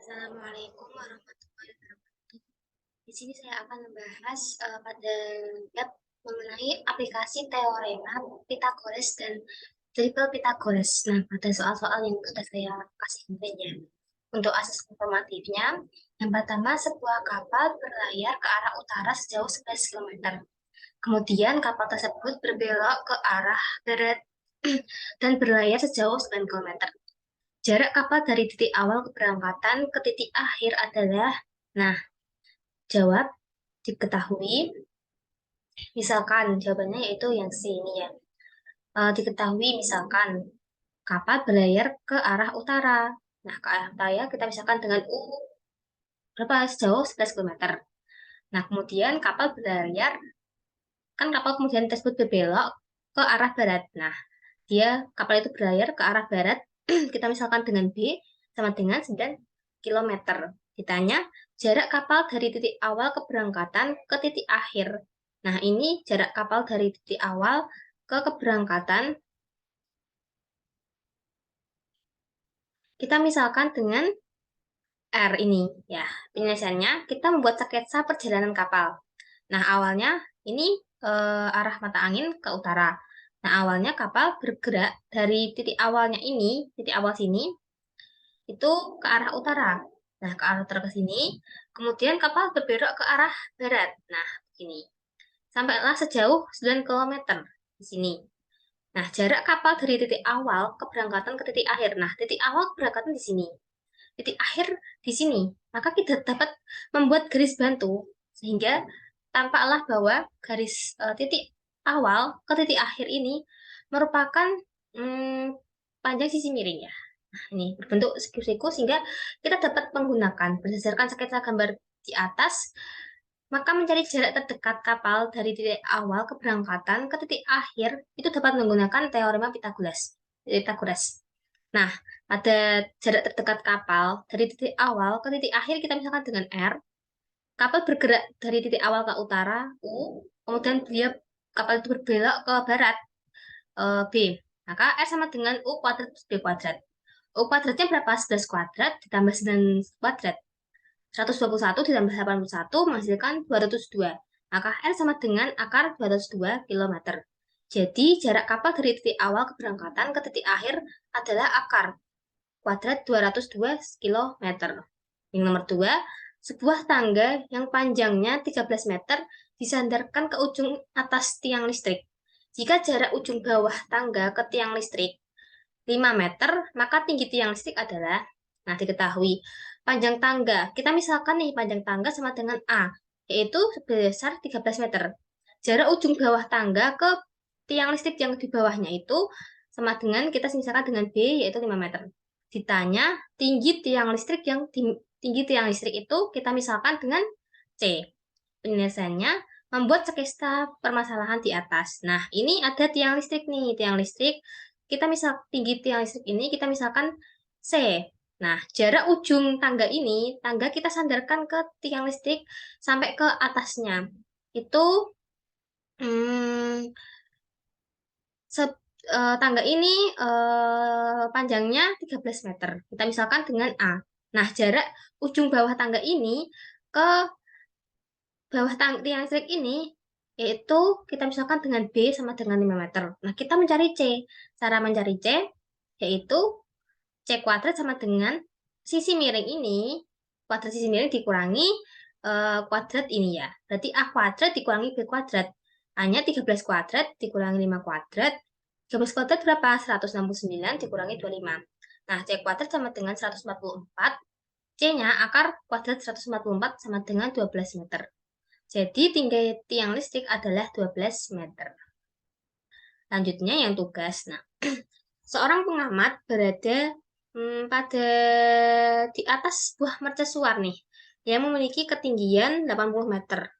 Assalamualaikum warahmatullahi wabarakatuh. Di sini saya akan membahas pada bab mengenai aplikasi teorema Pythagoras dan triple Pythagoras. Nah, pada soal-soal yang sudah saya kasih intinya. Untuk asas informatifnya, yang pertama sebuah kapal berlayar ke arah utara sejauh 11 km. Kemudian kapal tersebut berbelok ke arah barat dan berlayar sejauh 9 km. Jarak kapal dari titik awal keberangkatan ke titik akhir adalah, nah, jawab diketahui, misalkan jawabannya yaitu yang C ini ya. Diketahui misalkan kapal berlayar ke arah utara. Nah, ke arah utara ya, kita misalkan dengan U berapa sejauh 11 km. Nah, kemudian kapal berlayar, kan kapal kemudian tersebut berbelok ke arah barat. Nah, kapal itu berlayar ke arah barat, kita misalkan dengan B sama dengan 9 km. Ditanya, jarak kapal dari titik awal keberangkatan ke titik akhir. Nah, ini jarak kapal dari titik awal ke keberangkatan, kita misalkan dengan R ini. Ya, penyelesaiannya, kita membuat sketsa perjalanan kapal. Nah, awalnya ini arah mata angin ke utara. Nah, awalnya kapal bergerak dari titik awalnya ini, titik awal sini, itu ke arah utara. Nah, ke arah utara ke sini, kemudian kapal berbelok ke arah barat. Nah, ini. Sampailah sejauh 9 km di sini. Nah, jarak kapal dari titik awal keberangkatan ke titik akhir. Nah, titik awal keberangkatan di sini. Titik akhir di sini. Maka kita dapat membuat garis bantu sehingga tampaklah bahwa garis titik awal ke titik akhir ini merupakan panjang sisi miring ya. Nah, ini berbentuk siku-siku sehingga kita dapat menggunakan berdasarkan sketsa gambar di atas, maka mencari jarak terdekat kapal dari titik awal keberangkatan ke titik akhir itu dapat menggunakan teorema Pythagoras. Nah, pada jarak terdekat kapal dari titik awal ke titik akhir kita misalkan dengan R, kapal bergerak dari titik awal ke utara U, kemudian kapal itu berbelok ke barat B. Maka R sama dengan U kuadrat plus B kuadrat. U kuadratnya berapa? 11 kuadrat ditambah 9 kuadrat. 121 ditambah 81 menghasilkan 202. Maka R sama dengan akar 202 km. Jadi jarak kapal dari titik awal keberangkatan ke titik akhir adalah akar kuadrat 202 km. Yang nomor 2, sebuah tangga yang panjangnya 13 meter disandarkan ke ujung atas tiang listrik. Jika jarak ujung bawah tangga ke tiang listrik 5 meter, maka tinggi tiang listrik adalah, nah diketahui, panjang tangga. Kita misalkan nih, panjang tangga sama dengan A, yaitu sebesar 13 meter. Jarak ujung bawah tangga ke tiang listrik yang di bawahnya itu sama dengan, kita misalkan dengan B, yaitu 5 meter. Ditanya, tinggi tiang listrik itu kita misalkan dengan C. Penyelesaiannya, membuat sketsa permasalahan di atas. Nah, ini ada tiang listrik nih, tiang listrik. Tinggi tiang listrik ini kita misalkan C. Nah, jarak ujung tangga kita sandarkan ke tiang listrik sampai ke atasnya. Itu hmm, tangga ini panjangnya 13 meter. Kita misalkan dengan A. Nah, jarak ujung bawah tangga ini ke bawah tiang listrik ini yaitu kita misalkan dengan B sama dengan 5 meter. Nah, kita mencari C. Cara mencari C yaitu C kuadrat sama dengan sisi miring ini, kuadrat sisi miring dikurangi kuadrat ini ya. Berarti A kuadrat dikurangi B kuadrat. Hanya 13 kuadrat dikurangi 5 kuadrat. 13 kuadrat berapa? 169 dikurangi 25. Nah, C kuadrat sama dengan 144. C-nya akar kuadrat 144 sama dengan 12 meter. Jadi tinggi tiang listrik adalah 12 meter. Lanjutnya yang tugas. Nah, seorang pengamat berada pada di atas sebuah mercusuar nih, yang memiliki ketinggian 80 meter.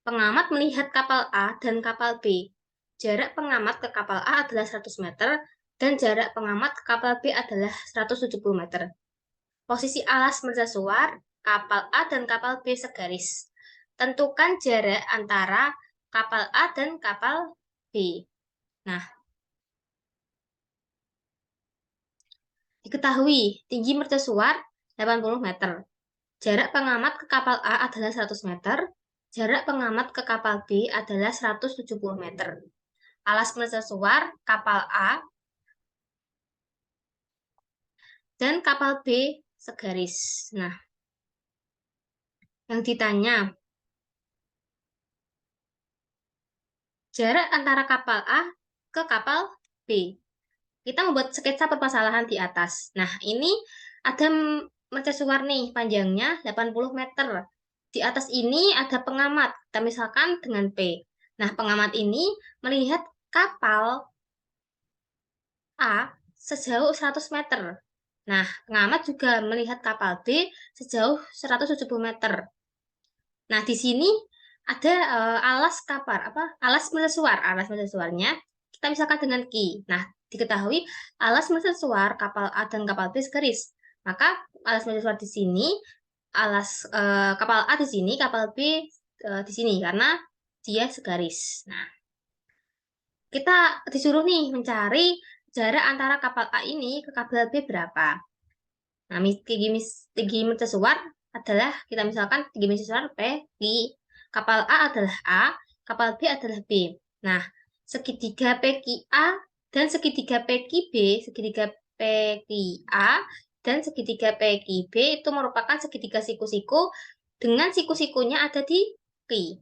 Pengamat melihat kapal A dan kapal B. Jarak pengamat ke kapal A adalah 100 meter dan jarak pengamat ke kapal B adalah 170 meter. Posisi alas mercusuar, kapal A dan kapal B segaris. Tentukan jarak antara kapal A dan kapal B. Nah, diketahui tinggi mercusuar 80 meter. Jarak pengamat ke kapal A adalah 100 meter. Jarak pengamat ke kapal B adalah 170 meter. Alas mercusuar kapal A dan kapal B segaris. Nah, yang ditanya, jarak antara kapal A ke kapal B. Kita membuat sketsa permasalahan di atas. Nah, ini ada mercusuar nih, panjangnya 80 meter. Di atas ini ada pengamat, kita misalkan dengan P. Nah, pengamat ini melihat kapal A sejauh 100 meter. Nah, pengamat juga melihat kapal B sejauh 170 meter. Nah, di sini ada alas kapar, alas mercusuar. Alas mercusuarnya kita misalkan dengan Q. Nah, diketahui alas mercusuar kapal A dan kapal B segaris. Maka alas mercusuar di sini, kapal A di sini, kapal B di sini karena dia segaris. Nah, kita disuruh nih mencari jarak antara kapal A ini ke kapal B berapa. Nah, tinggi mercusuar adalah, kita misalkan tinggi mercusuar P, Q. Kapal A adalah A, kapal B adalah B. Nah, segitiga PQA dan segitiga PQB, segitiga PQA dan segitiga PQB itu merupakan segitiga siku-siku dengan siku-sikunya ada di Q.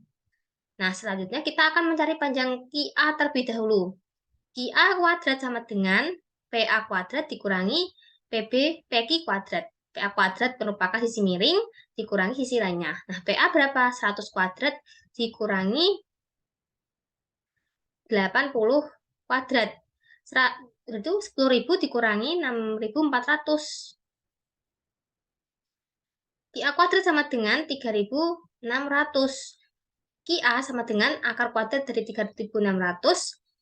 Nah, selanjutnya kita akan mencari panjang QA terlebih dahulu. QA kuadrat sama dengan PA kuadrat dikurangi PB PQ kuadrat. PA kuadrat merupakan sisi miring dikurangi sisi lainnya. Nah, PA berapa? 100 kuadrat dikurangi 80 kuadrat. Itu 10.000 dikurangi 6.400. QA kuadrat sama dengan 3.600. QA sama dengan akar kuadrat dari 3.600,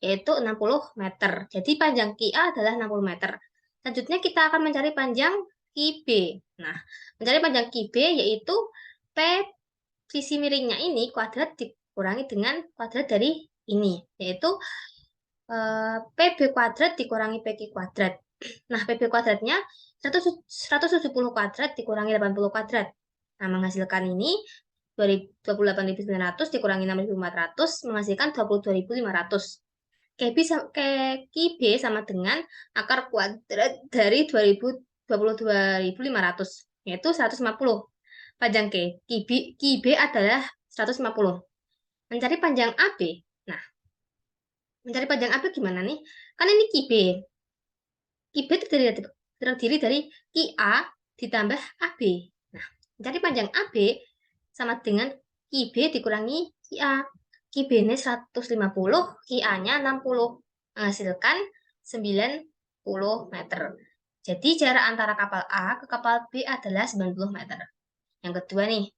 yaitu 60 meter. Jadi panjang QA adalah 60 meter. Selanjutnya kita akan mencari panjang QB. Nah, mencari panjang QB yaitu P sisi miringnya ini kuadrat dikurangi dengan kuadrat dari ini, yaitu PB kuadrat dikurangi PQ kuadrat. Nah, PB kuadratnya 170 kuadrat dikurangi 80 kuadrat. Nah, menghasilkan ini 28.900 dikurangi 6.400 menghasilkan 22.500. KB sama dengan akar kuadrat dari 22.500, yaitu 150. Panjang KB adalah 150. Mencari panjang AB. Nah, mencari panjang AB gimana nih? Kan ini KB. KB terdiri dari QA ditambah AB. Nah, mencari panjang AB sama dengan QB dikurangi QA. QB-nya 150, QA-nya 60. Menghasilkan 90 meter. Jadi jarak antara kapal A ke kapal B adalah 90 meter. Yang kedua nih,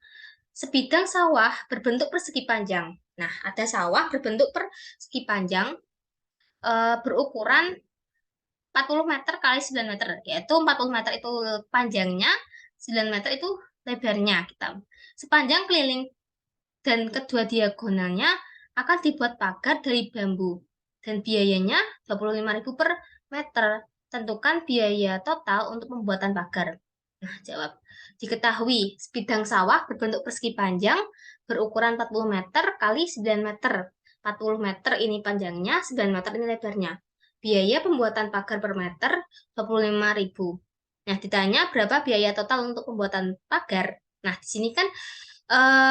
sebidang sawah berbentuk persegi panjang. Nah, ada sawah berbentuk persegi panjang berukuran 40 meter kali 9 meter, yaitu 40 meter itu panjangnya, 9 meter itu lebarnya. Sepanjang keliling dan kedua diagonalnya akan dibuat pagar dari bambu dan biayanya 25.000 per meter. Tentukan biaya total untuk pembuatan pagar. Nah, jawab. Diketahui sebidang sawah berbentuk persegi panjang berukuran 40 meter kali 9 meter. 40 meter ini panjangnya, 9 meter ini lebarnya. Biaya pembuatan pagar per meter 25.000. Nah, ditanya berapa biaya total untuk pembuatan pagar. Nah, di sini kan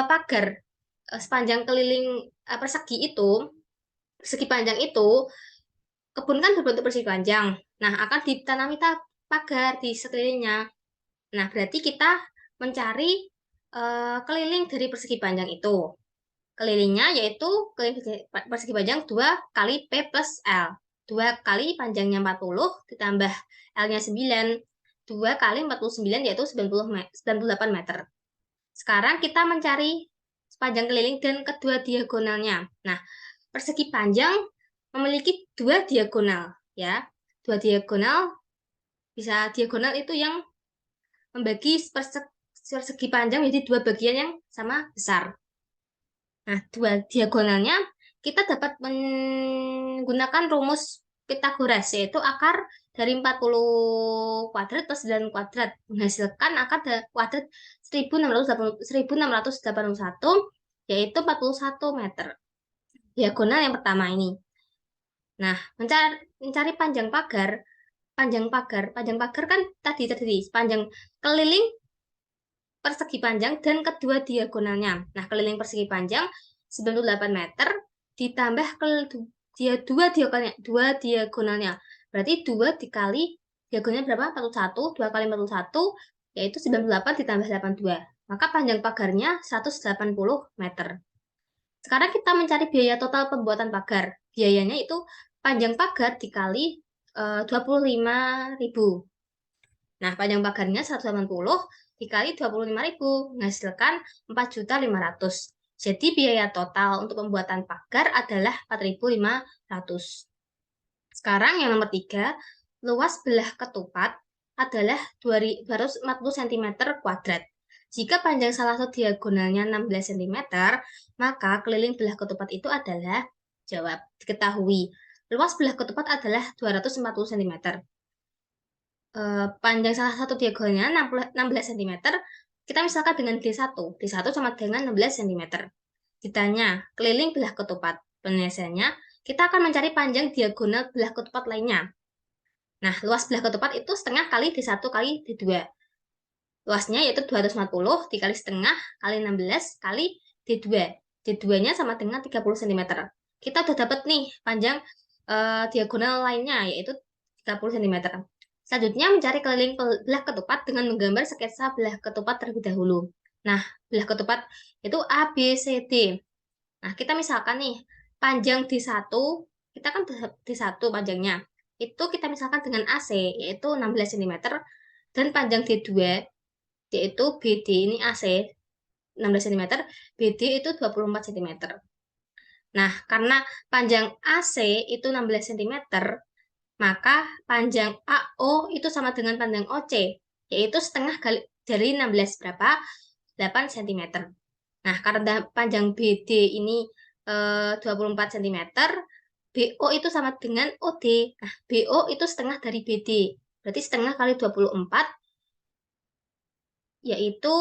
pagar sepanjang keliling persegi panjang itu, kebun kan berbentuk persegi panjang. Nah, akan ditanami pagar di sekelilingnya. Nah, berarti kita mencari keliling dari persegi panjang itu. Kelilingnya yaitu keliling persegi panjang 2 kali P plus L. 2 kali panjangnya 40 ditambah L-nya 9. 2 kali 49 yaitu 98 meter. Sekarang kita mencari sepanjang keliling dan kedua diagonalnya. Nah, persegi panjang memiliki 2 diagonal, ya. 2 diagonal, bisa diagonal itu yang membagi persegi panjang menjadi 2 bagian yang sama besar. Nah, 2 diagonalnya kita dapat menggunakan rumus Pitagoras, yaitu akar dari 40 kuadrat plus 9 kuadrat menghasilkan akar kuadrat 1681, yaitu 41 meter. Diagonal yang pertama ini. Nah, mencari panjang pagar kan tadi panjang keliling persegi panjang dan kedua diagonalnya. Nah, keliling persegi panjang 98 meter ditambah dua diagonalnya. Berarti 2 dikali diagonalnya berapa? 41, 2 kali 41 yaitu 98 ditambah 82. Maka panjang pagarnya 180 meter. Sekarang kita mencari biaya total pembuatan pagar. Biayanya itu panjang pagar dikali 25.000. Nah, panjang pagarnya 180 dikali 25.000 menghasilkan 4.500. Jadi biaya total untuk pembuatan pagar adalah 4.500. Sekarang yang nomor 3, luas belah ketupat adalah 240 cm kuadrat. Jika panjang salah satu diagonalnya 16 cm, maka keliling belah ketupat itu adalah, jawab, diketahui. Luas belah ketupat adalah 240 cm. Panjang salah satu diagonalnya 16 cm, kita misalkan dengan D1. D1 sama dengan 16 cm. Ditanya, keliling belah ketupat. Penyelesaiannya, kita akan mencari panjang diagonal belah ketupat lainnya. Nah, luas belah ketupat itu setengah kali D1 kali D2. Luasnya yaitu 240 dikali setengah kali 16 kali D2. D2-nya sama dengan 30 cm. Kita udah dapat nih panjang diagonal lainnya, yaitu 30 cm. Selanjutnya mencari keliling belah ketupat dengan menggambar sketsa belah ketupat terlebih dahulu. Nah, belah ketupat itu A, B, C, D. Nah, kita misalkan nih, panjang D1, kita kan D1 panjangnya. Itu kita misalkan dengan AC, yaitu 16 cm. Dan panjang D2, yaitu BD, ini AC 16 cm, BD itu 24 cm. Nah, karena panjang AC itu 16 cm, maka panjang AO itu sama dengan panjang OC, yaitu setengah kali dari 16 berapa? 8 cm. Nah, karena panjang BD ini 24 cm, BO itu sama dengan OD. Nah, BO itu setengah dari BD. Berarti setengah kali 24, yaitu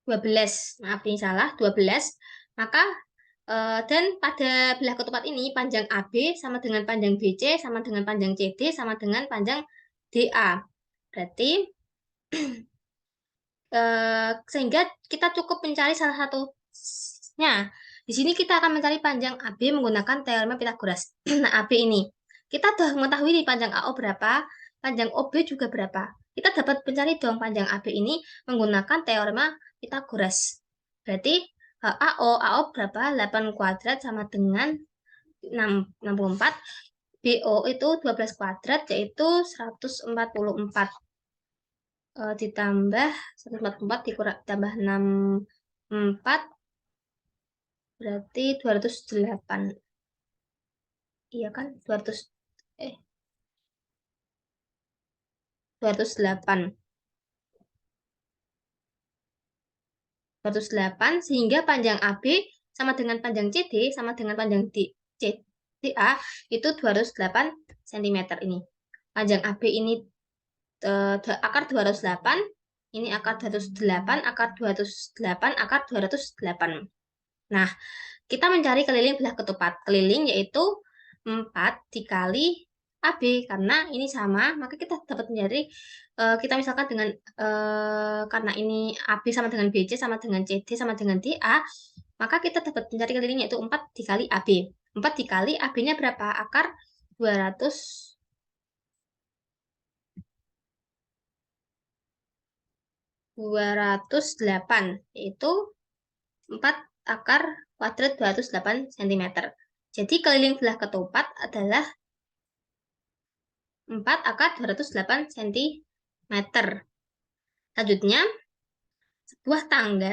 12. Maaf, ini salah, 12. Maka, dan pada belah ketupat ini, panjang AB sama dengan panjang BC, sama dengan panjang CD, sama dengan panjang DA. Berarti, sehingga kita cukup mencari salah satunya. Di sini kita akan mencari panjang AB menggunakan teorema Pythagoras. Nah, AB ini. Kita sudah mengetahui nih panjang AO berapa, panjang OB juga berapa. Kita dapat mencari dong panjang AB ini menggunakan teorema Pythagoras. Berarti AO berapa? 8 kuadrat sama dengan 64. BO itu 12 kuadrat, yaitu 144. Ditambah 144 ditambah 64 berarti 208. Iya kan? 208. 208 sehingga panjang AB sama dengan panjang CD sama dengan panjang DA itu 208 cm ini. Panjang AB ini akar 208, ini akar 208, akar 208, akar 208. Nah, kita mencari keliling belah ketupat. Keliling yaitu 4 dikali AB, karena ini sama, maka kita dapat mencari, kita misalkan dengan, karena ini AB sama dengan BC, sama dengan CD, sama dengan DA, maka kita dapat mencari keliling yaitu 4 dikali AB. 4 dikali AB-nya berapa? Akar 208, yaitu 4 akar kuadrat 208 cm. Jadi keliling belah ketupat adalah 4 akar 208 cm. Selanjutnya,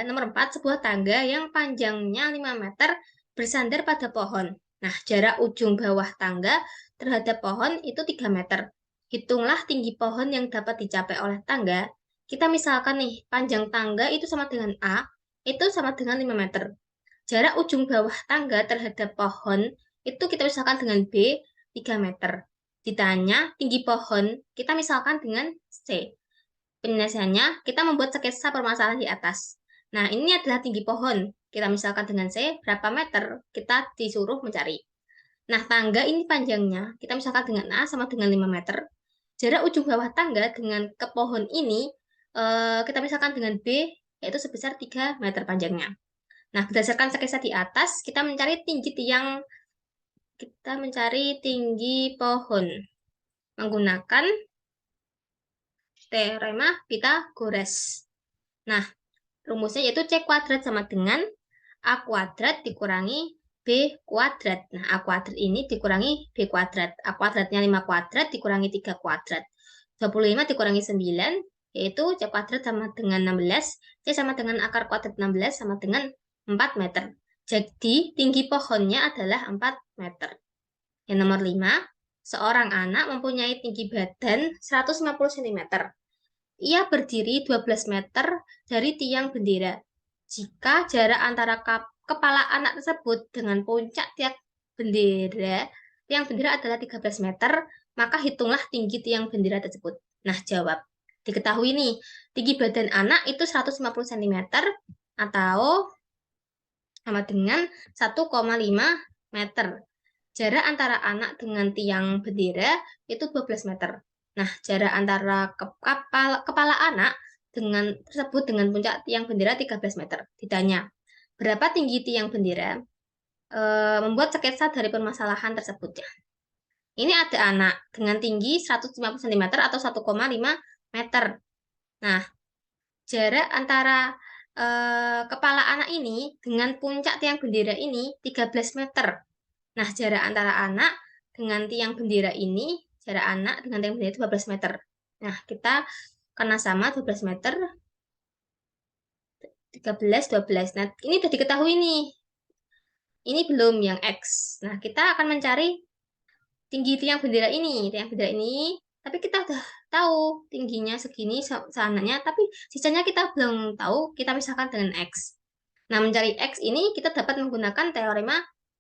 nomor 4, sebuah tangga yang panjangnya 5 meter bersandar pada pohon. Nah, jarak ujung bawah tangga terhadap pohon itu 3 meter. Hitunglah tinggi pohon yang dapat dicapai oleh tangga. Kita misalkan nih, panjang tangga itu sama dengan A, itu sama dengan 5 meter. Jarak ujung bawah tangga terhadap pohon itu kita misalkan dengan B 3 meter. Ditanya tinggi pohon, kita misalkan dengan C. Penyelesaiannya, kita membuat sketsa permasalahan di atas. Nah, ini adalah tinggi pohon. Kita misalkan dengan C, berapa meter? Kita disuruh mencari. Nah, tangga ini panjangnya, kita misalkan dengan A sama dengan 5 meter. Jarak ujung bawah tangga dengan ke pohon ini, kita misalkan dengan B, yaitu sebesar 3 meter panjangnya. Nah, berdasarkan sketsa di atas, kita mencari tinggi pohon menggunakan teorema Pythagoras. Nah, rumusnya yaitu C kuadrat sama dengan A kuadrat dikurangi B kuadrat. Nah, A kuadrat ini dikurangi B kuadrat. A kuadratnya 5 kuadrat dikurangi 3 kuadrat. 25 dikurangi 9, yaitu C kuadrat sama dengan 16. C sama dengan akar kuadrat 16 sama dengan 4 meter. Jadi, tinggi pohonnya adalah 4 meter. Yang nomor 5, seorang anak mempunyai tinggi badan 150 cm. Ia berdiri 12 meter dari tiang bendera. Jika jarak antara kepala anak tersebut dengan puncak tiang bendera adalah 13 meter, maka hitunglah tinggi tiang bendera tersebut. Nah, jawab. Diketahui nih, tinggi badan anak itu 150 cm atau sama dengan 1,5 meter. Jarak antara anak dengan tiang bendera itu 12 meter. Nah, jarak antara kepala anak tersebut dengan puncak tiang bendera 13 meter. Ditanya, berapa tinggi tiang bendera? Membuat sketsa dari permasalahan tersebut ya. Ini ada anak dengan tinggi 150 cm atau 1,5 meter. Nah, jarak antara kepala anak ini dengan puncak tiang bendera ini 13 meter. Nah, jarak antara anak dengan tiang bendera ini, jarak anak dengan tiang bendera itu 12 meter. Nah, kita karena sama 12 meter, 13, 12. Nah, ini sudah diketahui nih. Ini belum yang X. Nah, kita akan mencari tinggi tiang bendera ini. Tiang bendera ini, tapi kita udah tahu tingginya segini sananya, tapi sisanya kita belum tahu, kita misalkan dengan X. Nah, mencari X ini kita dapat menggunakan teorema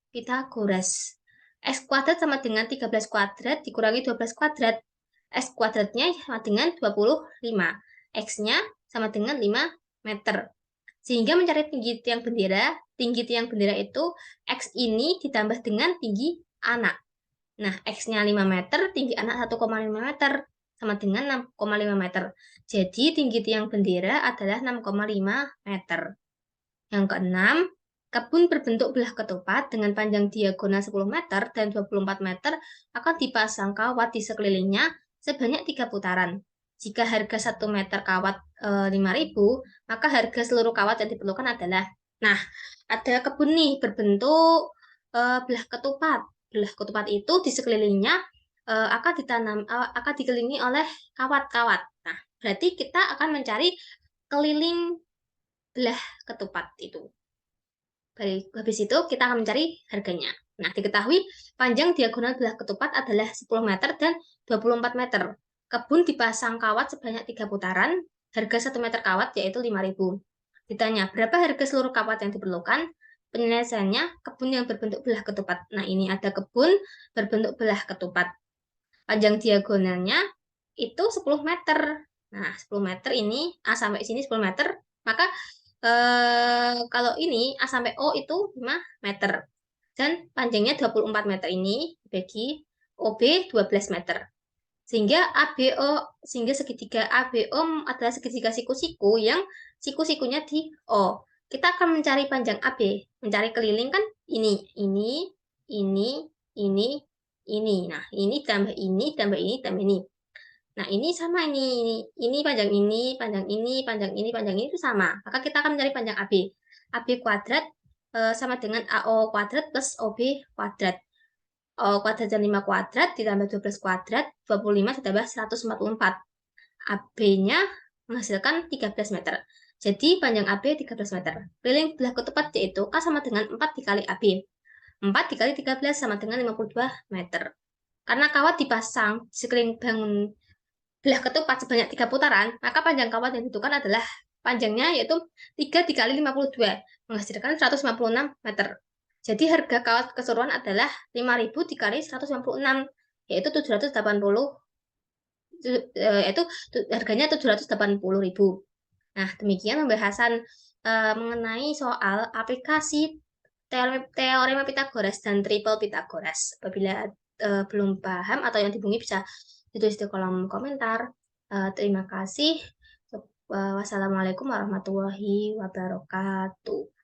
Pythagoras. X kuadrat sama dengan 13 kuadrat dikurangi 12 kuadrat. X kuadratnya sama dengan 25. X-nya sama dengan 5 meter. Sehingga mencari tinggi tiang bendera itu X ini ditambah dengan tinggi anak. Nah, X-nya 5 meter, tinggi anak 1,5 meter, sama dengan 6,5 meter. Jadi, tinggi tiang bendera adalah 6,5 meter. Yang keenam, kebun berbentuk belah ketupat dengan panjang diagonal 10 meter dan 24 meter akan dipasang kawat di sekelilingnya sebanyak 3 putaran. Jika harga 1 meter kawat 5.000, maka harga seluruh kawat yang diperlukan adalah, nah, ada kebun nih berbentuk belah ketupat. Belah ketupat itu di sekelilingnya akan dikelilingi oleh kawat-kawat. Nah, berarti kita akan mencari keliling belah ketupat itu. Habis itu kita akan mencari harganya. Nah, diketahui panjang diagonal belah ketupat adalah 10 meter dan 24 meter. Kebun dipasang kawat sebanyak 3 putaran, harga 1 meter kawat yaitu 5.000. Ditanya, berapa harga seluruh kawat yang diperlukan? Penyelesaiannya, kebun yang berbentuk belah ketupat. Nah, ini ada kebun berbentuk belah ketupat. Panjang diagonalnya itu 10 meter. Nah, 10 meter ini, A sampai sini 10 meter, maka kalau ini A sampai O itu 5 meter. Dan panjangnya 24 meter ini bagi OB 12 meter. Sehingga segitiga ABO adalah segitiga siku-siku yang siku-sikunya di O. Kita akan mencari panjang AB, mencari keliling kan ini, ini, ini, ini, ini. Nah, ini tambah ini, tambah ini, tambah ini. Nah, ini sama ini panjang ini, panjang ini, panjang ini, panjang ini itu sama. Maka kita akan mencari panjang AB. AB kuadrat sama dengan AO kuadrat plus OB kuadrat. O kuadrat dan 5 kuadrat ditambah 12 kuadrat, 25 ditambah 144. AB-nya menghasilkan 13 meter. Jadi panjang AB 13 meter. Keliling belah ketupat yaitu K sama dengan 4 dikali AB. 4 dikali 13 sama dengan 52 meter. Karena kawat dipasang di sekeliling bangun belah ketupat sebanyak 3 putaran, maka panjang kawat yang dibutuhkan adalah panjangnya yaitu 3 dikali 52, menghasilkan 156 meter. Jadi harga kawat keseluruhan adalah 5.000 dikali 196, yaitu 780, yaitu harganya 780.000. Nah, demikian pembahasan mengenai soal aplikasi teorema Pitagoras dan triple Pitagoras. Apabila belum paham atau yang dibingung bisa ditulis di kolom komentar. Terima kasih. Wassalamualaikum warahmatullahi wabarakatuh.